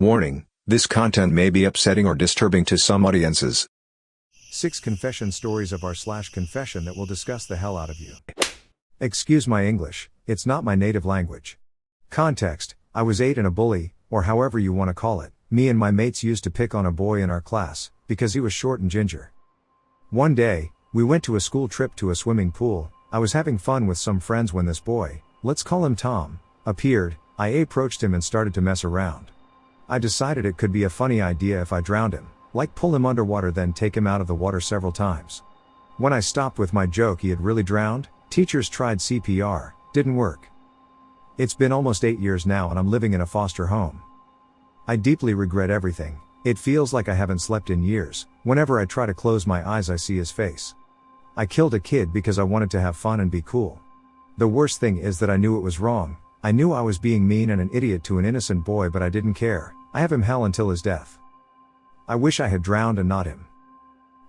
Warning, this content may be upsetting or disturbing to some audiences. 6 confession stories of r/confession that will disgust the hell out of you. Excuse my English, it's not my native language. Context: I was 8 and a bully, or however you want to call it. Me and my mates used to pick on a boy in our class, because he was short and ginger. One day, we went to a school trip to a swimming pool. I was having fun with some friends when this boy, let's call him Tom, appeared. I approached him and started to mess around. I decided it could be a funny idea if I drowned him, like pull him underwater then take him out of the water several times. When I stopped with my joke he had really drowned, teachers tried CPR, didn't work. It's been almost 8 years now and I'm living in a foster home. I deeply regret everything. It feels like I haven't slept in years. Whenever I try to close my eyes I see his face. I killed a kid because I wanted to have fun and be cool. The worst thing is that I knew it was wrong. I knew I was being mean and an idiot to an innocent boy, but I didn't care. I have him hell until his death. I wish I had drowned and not him.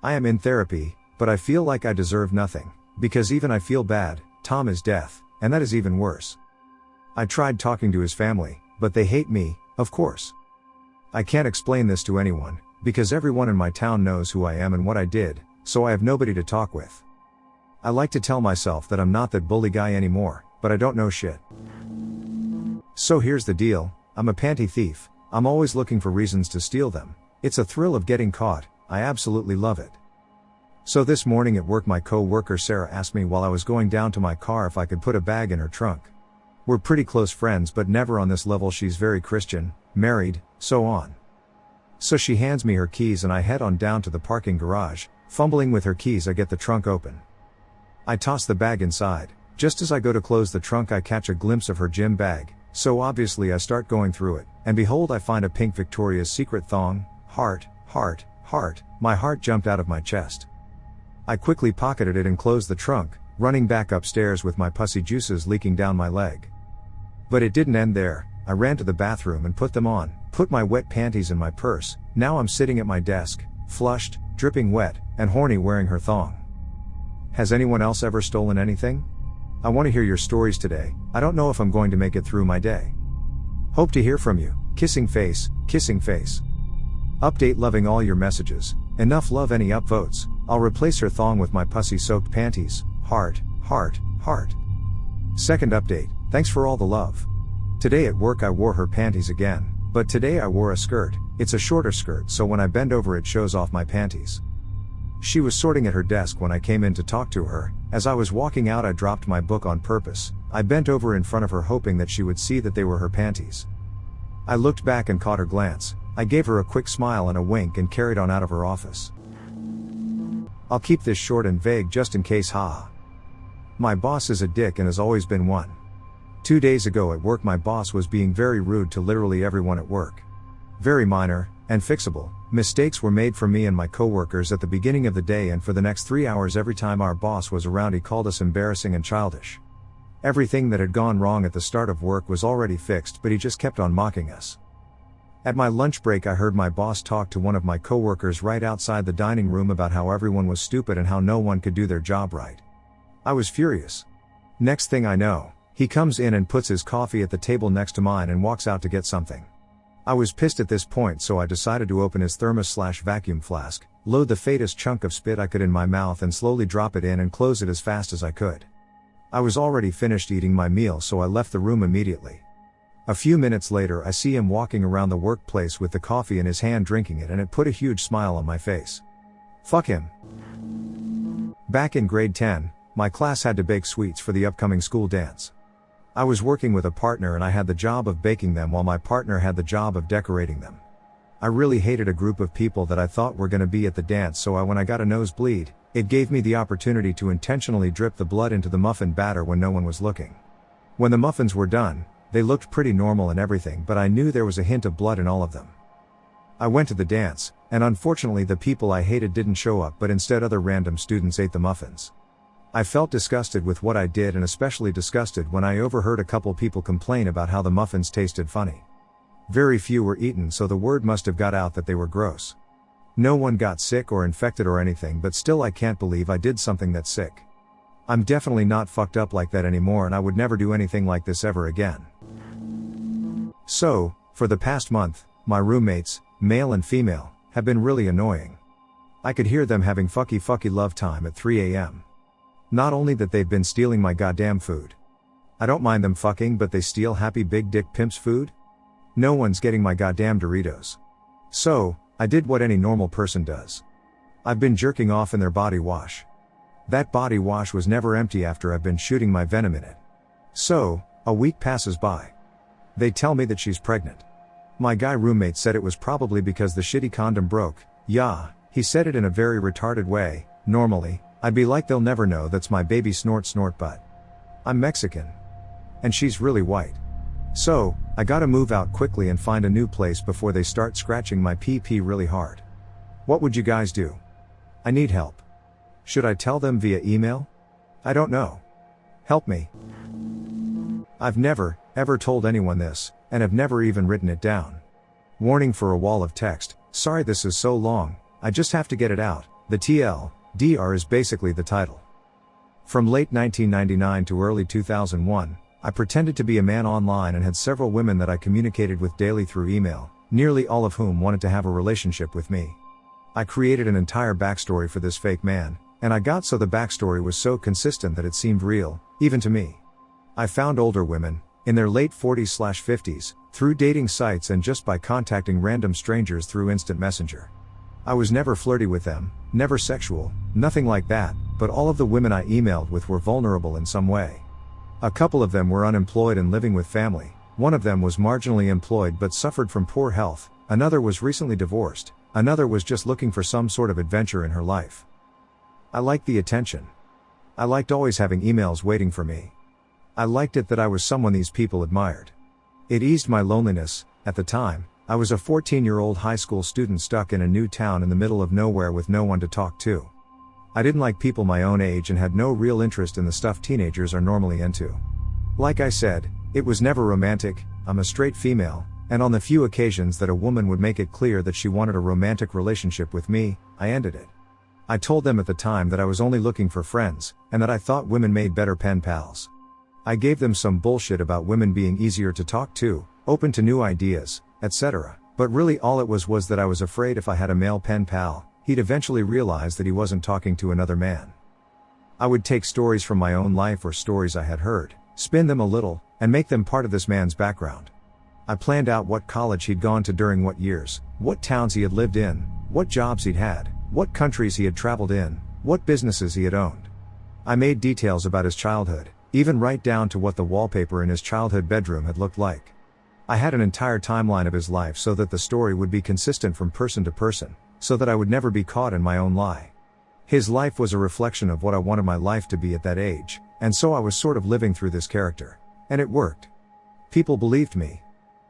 I am in therapy, but I feel like I deserve nothing, because even I feel bad. Tom is death, and that is even worse. I tried talking to his family, but they hate me, of course. I can't explain this to anyone, because everyone in my town knows who I am and what I did, so I have nobody to talk with. I like to tell myself that I'm not that bully guy anymore, but I don't know shit. So here's the deal, I'm a panty thief. I'm always looking for reasons to steal them. It's a thrill of getting caught. I absolutely love it. So this morning at work my co-worker Sarah asked me while I was going down to my car if I could put a bag in her trunk. We're pretty close friends but never on this level. She's very Christian, married, so on. So she hands me her keys and I head on down to the parking garage. Fumbling with her keys I get the trunk open. I toss the bag inside. Just as I go to close the trunk I catch a glimpse of her gym bag. So obviously I start going through it, and behold I find a pink Victoria's Secret thong. Heart, heart, heart. My heart jumped out of my chest. I quickly pocketed it and closed the trunk, running back upstairs with my pussy juices leaking down my leg. But it didn't end there. I ran to the bathroom and put them on, put my wet panties in my purse. Now I'm sitting at my desk, flushed, dripping wet, and horny wearing her thong. Has anyone else ever stolen anything? I want to hear your stories today. I don't know if I'm going to make it through my day. Hope to hear from you. Kissing face, kissing face. Update loving all your messages. Enough love any upvotes. I'll replace her thong with my pussy soaked panties. Heart, heart, heart. Second update, thanks for all the love. Today at work I wore her panties again, but today I wore a skirt. It's a shorter skirt so when I bend over it shows off my panties. She was sorting at her desk when I came in to talk to her. As I was walking out I dropped my book on purpose. I bent over in front of her hoping that she would see that they were her panties. I looked back and caught her glance. I gave her a quick smile and a wink and carried on out of her office. I'll keep this short and vague just in case, haha. My boss is a dick and has always been one. 2 days ago at work my boss was being very rude to literally everyone at work. Very minor, and fixable. Mistakes were made for me and my coworkers at the beginning of the day and for the next 3 hours every time our boss was around he called us embarrassing and childish. Everything that had gone wrong at the start of work was already fixed but he just kept on mocking us. At my lunch break I heard my boss talk to one of my coworkers right outside the dining room about how everyone was stupid and how no one could do their job right. I was furious. Next thing I know, he comes in and puts his coffee at the table next to mine and walks out to get something. I was pissed at this point so I decided to open his thermos/vacuum flask, load the fattest chunk of spit I could in my mouth and slowly drop it in and close it as fast as I could. I was already finished eating my meal so I left the room immediately. A few minutes later I see him walking around the workplace with the coffee in his hand drinking it and it put a huge smile on my face. Fuck him. Back in grade 10, my class had to bake sweets for the upcoming school dance. I was working with a partner and I had the job of baking them while my partner had the job of decorating them. I really hated a group of people that I thought were gonna be at the dance so when I got a nosebleed, it gave me the opportunity to intentionally drip the blood into the muffin batter when no one was looking. When the muffins were done, they looked pretty normal and everything but I knew there was a hint of blood in all of them. I went to the dance, and unfortunately the people I hated didn't show up but instead other random students ate the muffins. I felt disgusted with what I did and especially disgusted when I overheard a couple people complain about how the muffins tasted funny. Very few were eaten so the word must have got out that they were gross. No one got sick or infected or anything but still I can't believe I did something that sick. I'm definitely not fucked up like that anymore and I would never do anything like this ever again. So, for the past month, My roommates, male and female, have been really annoying. I could hear them having fucky love time at 3 a.m. Not only that they've been stealing my goddamn food. I don't mind them fucking, but they steal happy big dick pimps' food? No one's getting my goddamn Doritos. So, I did what any normal person does. I've been jerking off in their body wash. That body wash was never empty after I've been shooting my venom in it. So, a week passes by. They tell me that she's pregnant. My guy roommate said it was probably because the shitty condom broke. Yeah, he said it in a very retarded way. Normally, I'd be like, they'll never know that's my baby snort, but I'm Mexican. And she's really white. So, I gotta move out quickly and find a new place before they start scratching my PP really hard. What would you guys do? I need help. Should I tell them via email? I don't know. Help me. I've never, ever told anyone this, and have never even written it down. Warning for a wall of text. Sorry this is so long, I just have to get it out. The TLDR is basically the title. From late 1999 to early 2001, I pretended to be a man online and had several women that I communicated with daily through email, nearly all of whom wanted to have a relationship with me. I created an entire backstory for this fake man, and I got so the backstory was so consistent that it seemed real, even to me. I found older women, in their late 40s/50s, through dating sites and just by contacting random strangers through instant messenger. I was never flirty with them, never sexual, nothing like that, but all of the women I emailed with were vulnerable in some way. A couple of them were unemployed and living with family, one of them was marginally employed but suffered from poor health, another was recently divorced, another was just looking for some sort of adventure in her life. I liked the attention. I liked always having emails waiting for me. I liked it that I was someone these people admired. It eased my loneliness. At the time, I was a 14-year-old high school student stuck in a new town in the middle of nowhere with no one to talk to. I didn't like people my own age and had no real interest in the stuff teenagers are normally into. Like I said, it was never romantic. I'm a straight female, and on the few occasions that a woman would make it clear that she wanted a romantic relationship with me, I ended it. I told them at the time that I was only looking for friends, and that I thought women made better pen pals. I gave them some bullshit about women being easier to talk to, open to new ideas, etc. But really all it was that I was afraid if I had a male pen pal, he'd eventually realize that he wasn't talking to another man. I would take stories from my own life or stories I had heard, spin them a little, and make them part of this man's background. I planned out what college he'd gone to during what years, what towns he had lived in, what jobs he'd had, what countries he had traveled in, what businesses he had owned. I made details about his childhood, even right down to what the wallpaper in his childhood bedroom had looked like. I had an entire timeline of his life so that the story would be consistent from person to person, so that I would never be caught in my own lie. His life was a reflection of what I wanted my life to be at that age, and so I was sort of living through this character. And it worked. People believed me.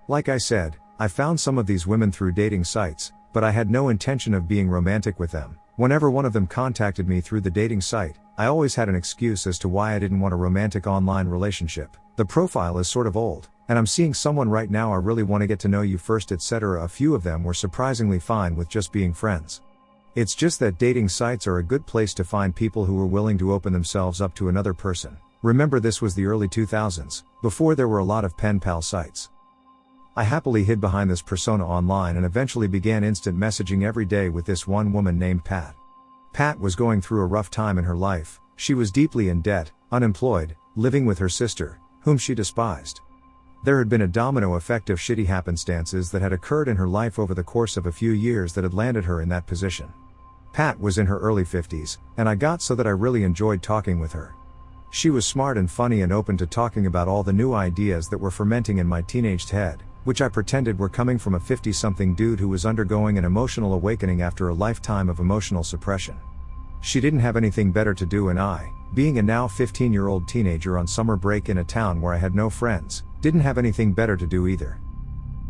Like I said, I found some of these women through dating sites, but I had no intention of being romantic with them. Whenever one of them contacted me through the dating site, I always had an excuse as to why I didn't want a romantic online relationship. The profile is sort of old, and I'm seeing someone right now, I really want to get to know you first, etc. A few of them were surprisingly fine with just being friends. It's just that dating sites are a good place to find people who are willing to open themselves up to another person. Remember, this was the early 2000s, before there were a lot of pen pal sites. I happily hid behind this persona online and eventually began instant messaging every day with this one woman named Pat. Pat was going through a rough time in her life. She was deeply in debt, unemployed, living with her sister, whom she despised. There had been a domino effect of shitty happenstances that had occurred in her life over the course of a few years that had landed her in that position. Pat was in her early 50s, and I got so that I really enjoyed talking with her. She was smart and funny and open to talking about all the new ideas that were fermenting in my teenaged head, which I pretended were coming from a 50-something dude who was undergoing an emotional awakening after a lifetime of emotional suppression. She didn't have anything better to do, and I, being a now 15-year-old teenager on summer break in a town where I had no friends, didn't have anything better to do either.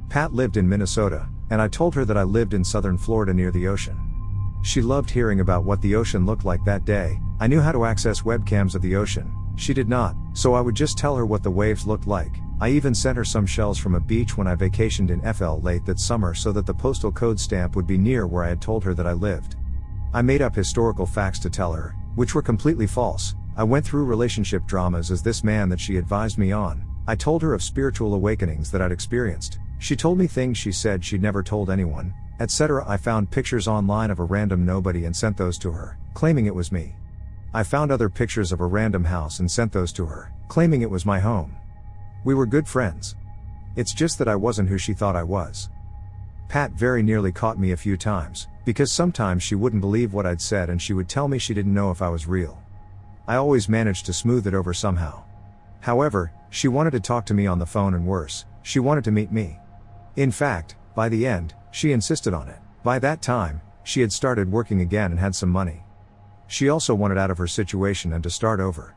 Pat lived in Minnesota, and I told her that I lived in southern Florida near the ocean. She loved hearing about what the ocean looked like that day. I knew how to access webcams of the ocean. She did not, so I would just tell her what the waves looked like. I even sent her some shells from a beach when I vacationed in FL late that summer so that the postal code stamp would be near where I had told her that I lived. I made up historical facts to tell her, which were completely false. I went through relationship dramas as this man that she advised me on. I told her of spiritual awakenings that I'd experienced. She told me things she said she'd never told anyone, etc. I found pictures online of a random nobody and sent those to her, claiming it was me. I found other pictures of a random house and sent those to her, claiming it was my home. We were good friends. It's just that I wasn't who she thought I was. Pat very nearly caught me a few times, because sometimes she wouldn't believe what I'd said and she would tell me she didn't know if I was real. I always managed to smooth it over somehow. However, she wanted to talk to me on the phone and worse, she wanted to meet me. In fact, by the end, she insisted on it. By that time, she had started working again and had some money. She also wanted out of her situation and to start over.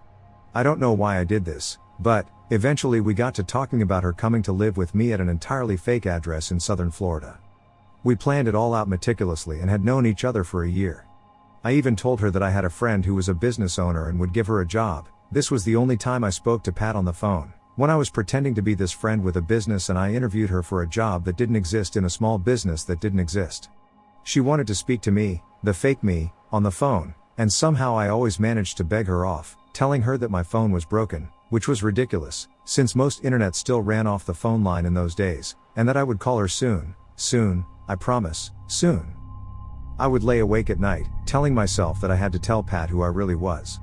I don't know why I did this, but eventually we got to talking about her coming to live with me at an entirely fake address in southern Florida. We planned it all out meticulously and had known each other for a year. I even told her that I had a friend who was a business owner and would give her a job. This was the only time I spoke to Pat on the phone, when I was pretending to be this friend with a business and I interviewed her for a job that didn't exist in a small business that didn't exist. She wanted to speak to me, the fake me, on the phone, and somehow I always managed to beg her off, telling her that my phone was broken, which was ridiculous, since most internet still ran off the phone line in those days, and that I would call her soon, I promise, soon. I would lay awake at night, telling myself that I had to tell Pat who I really was.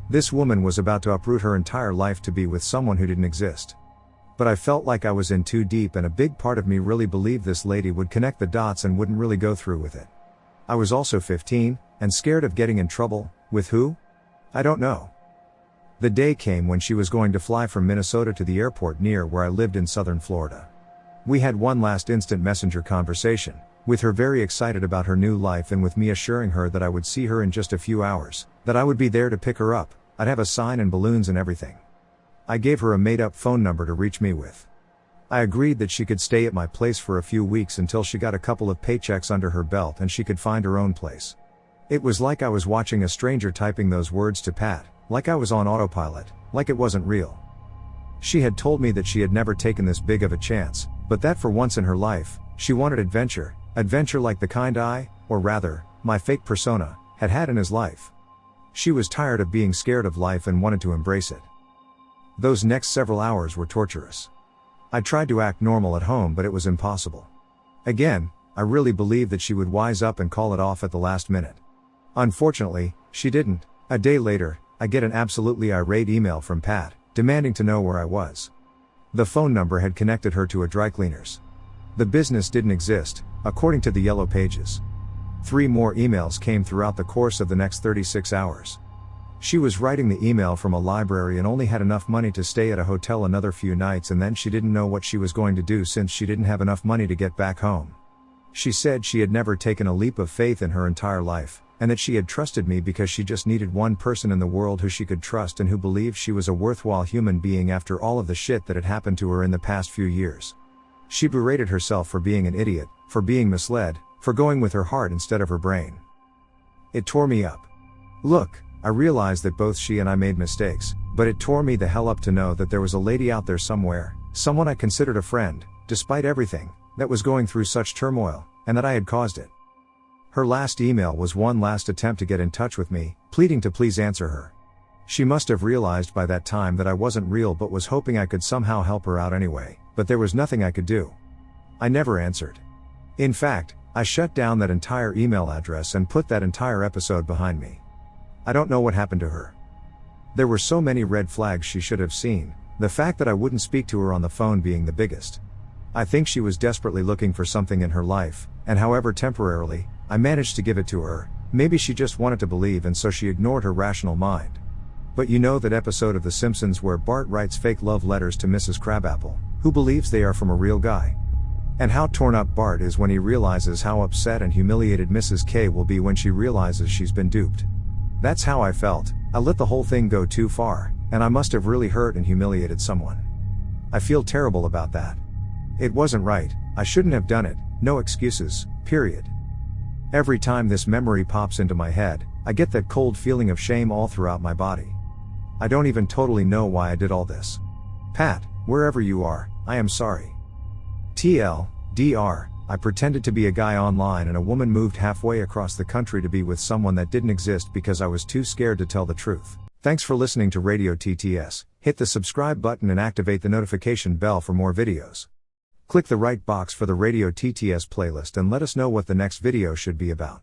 This woman was about to uproot her entire life to be with someone who didn't exist. But I felt like I was in too deep and a big part of me really believed this lady would connect the dots and wouldn't really go through with it. I was also 15, and scared of getting in trouble. With who? I don't know. The day came when she was going to fly from Minnesota to the airport near where I lived in southern Florida. We had one last instant messenger conversation, with her very excited about her new life and with me assuring her that I would see her in just a few hours, that I would be there to pick her up, I'd have a sign and balloons and everything. I gave her a made-up phone number to reach me with. I agreed that she could stay at my place for a few weeks until she got a couple of paychecks under her belt and she could find her own place. It was like I was watching a stranger typing those words to Pat, like I was on autopilot, like it wasn't real. She had told me that she had never taken this big of a chance, but that for once in her life, she wanted adventure like the kind I, or rather, my fake persona, had had in his life. She was tired of being scared of life and wanted to embrace it. Those next several hours were torturous. I tried to act normal at home but it was impossible. Again, I really believed that she would wise up and call it off at the last minute. Unfortunately, she didn't. A day later, I get an absolutely irate email from Pat, demanding to know where I was. The phone number had connected her to a dry cleaner's. The business didn't exist, according to the yellow pages. 3 more emails came throughout the course of the next 36 hours. She was writing the email from a library and only had enough money to stay at a hotel another few nights, and then she didn't know what she was going to do since she didn't have enough money to get back home. She said she had never taken a leap of faith in her entire life, and that she had trusted me because she just needed one person in the world who she could trust and who believed she was a worthwhile human being after all of the shit that had happened to her in the past few years. She berated herself for being an idiot, for being misled, for going with her heart instead of her brain. It tore me up. Look, I realized that both she and I made mistakes, but it tore me the hell up to know that there was a lady out there somewhere, someone I considered a friend, despite everything, that was going through such turmoil, and that I had caused it. Her last email was one last attempt to get in touch with me, pleading to please answer her. She must have realized by that time that I wasn't real but was hoping I could somehow help her out anyway, but there was nothing I could do. I never answered. In fact, I shut down that entire email address and put that entire episode behind me. I don't know what happened to her. There were so many red flags she should have seen, the fact that I wouldn't speak to her on the phone being the biggest. I think she was desperately looking for something in her life, and however temporarily, I managed to give it to her. Maybe she just wanted to believe and so she ignored her rational mind. But you know that episode of The Simpsons where Bart writes fake love letters to Mrs. Crabapple, who believes they are from a real guy? And how torn up Bart is when he realizes how upset and humiliated Mrs. K will be when she realizes she's been duped. That's how I felt. I let the whole thing go too far, and I must have really hurt and humiliated someone. I feel terrible about that. It wasn't right, I shouldn't have done it, no excuses, period. Every time this memory pops into my head, I get that cold feeling of shame all throughout my body. I don't even totally know why I did all this. Pat, wherever you are, I am sorry. TLDR, I pretended to be a guy online and a woman moved halfway across the country to be with someone that didn't exist because I was too scared to tell the truth. Thanks for listening to Radio TTS. Hit the subscribe button and activate the notification bell for more videos. Click the right box for the Radio TTS playlist and let us know what the next video should be about.